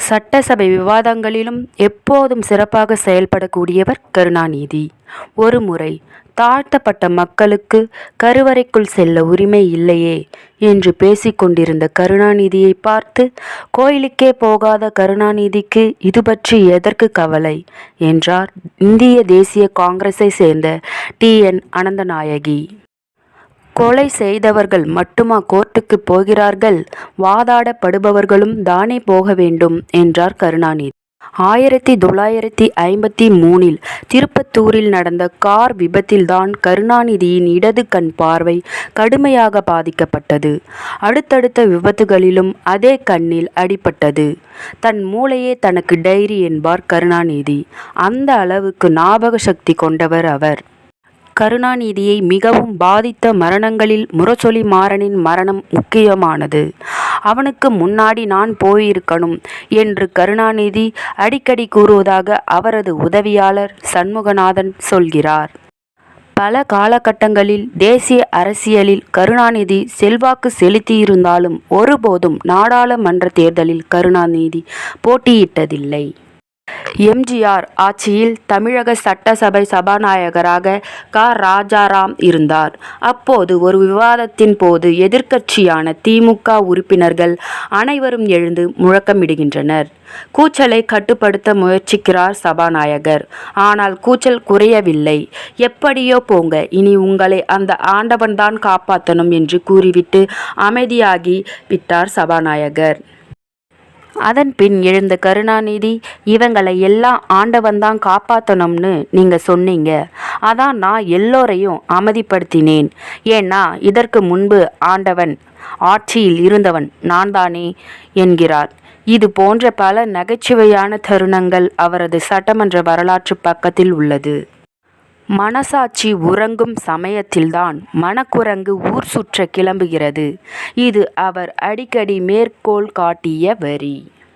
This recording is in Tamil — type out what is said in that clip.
சட்டசபை விவாதங்களிலும் எப்போதும் சிறப்பாக செயல்படக்கூடியவர் கருணாநிதி. ஒருமுறை தாழ்த்தப்பட்ட மக்களுக்கு கருவறைக்குள் செல்ல உரிமை இல்லையே என்று பேசிக்கொண்டிருந்த கருணாநிதியை பார்த்து, கோயிலுக்கே போகாத கருணாநிதிக்கு இது பற்றி எதற்கு கவலை என்றார் இந்திய தேசிய காங்கிரஸை சேர்ந்த டி.என். அனந்தநாயகி. கொலை செய்தவர்கள் மட்டுமா கோர்ட்டுக்கு போகிறார்கள், வாதாடப்படுபவர்களும் தானே போக வேண்டும் என்றார் கருணாநிதி. 1953 திருப்பத்தூரில் நடந்த கார் விபத்தில்தான் கருணாநிதியின் இடது கண் பார்வை கடுமையாக பாதிக்கப்பட்டது. அடுத்தடுத்த விபத்துகளிலும் அதே கண்ணில் அடிபட்டது. தன் மூளையே தனக்கு டைரி என்பார் கருணாநிதி. அந்த அளவுக்கு ஞாபக சக்தி கொண்டவர் அவர். கருணாநிதியை மிகவும் பாதித்த மரணங்களில் முரசொலி மாறனின் மரணம் முக்கியமானது. அவனுக்கு முன்னாடி நான் போயிருக்கணும் என்று கருணாநிதி அடிக்கடி கூறுவதாக அவரது உதவியாளர் சண்முகநாதன் சொல்கிறார். பல காலகட்டங்களில் தேசிய அரசியலில் கருணாநிதி செல்வாக்கு செலுத்தியிருந்தாலும் ஒருபோதும் நாடாளுமன்ற தேர்தலில் கருணாநிதி போட்டியிட்டதில்லை. எம்.ஜி.ஆர். ஆட்சியில் தமிழக சட்டசபை சபாநாயகராக க. ராஜாராம் இருந்தார். அப்போது ஒரு விவாதத்தின் போது எதிர்க்கட்சியான தி.மு.க. உறுப்பினர்கள் அனைவரும் எழுந்து முழக்கமிடுகின்றனர். கூச்சலை கட்டுப்படுத்த முயற்சிக்கிறார் சபாநாயகர். ஆனால் கூச்சல் குறையவில்லை. எப்படியோ போங்க, இனி உங்களை அந்த ஆண்டவன்தான் காப்பாற்றணும் என்று கூறிவிட்டு அமைதியாகி விட்டார் சபாநாயகர். அதன் பின் எழுந்த கருணாநிதி, இவங்களை எல்லாம் ஆண்டவன்தான் காப்பாற்றணும்னு நீங்க சொன்னீங்க, அதான் நான் எல்லோரையும் அமைதிப்படுத்தினேன். ஏன்னா இதற்கு முன்பு ஆண்டவன் ஆட்சியில் இருந்தவன் நான் தானே என்கிறார். இது போன்ற பல நகைச்சுவையான தருணங்கள் அவரது சட்டமன்ற வரலாற்று பக்கத்தில் உள்ளது. மனசாட்சி உறங்கும் சமயத்தில்தான் மனக்குரங்கு ஊர் சுற்ற கிளம்புகிறது. இது அவர் அடிக்கடி மேற்கோள் காட்டிய வரி.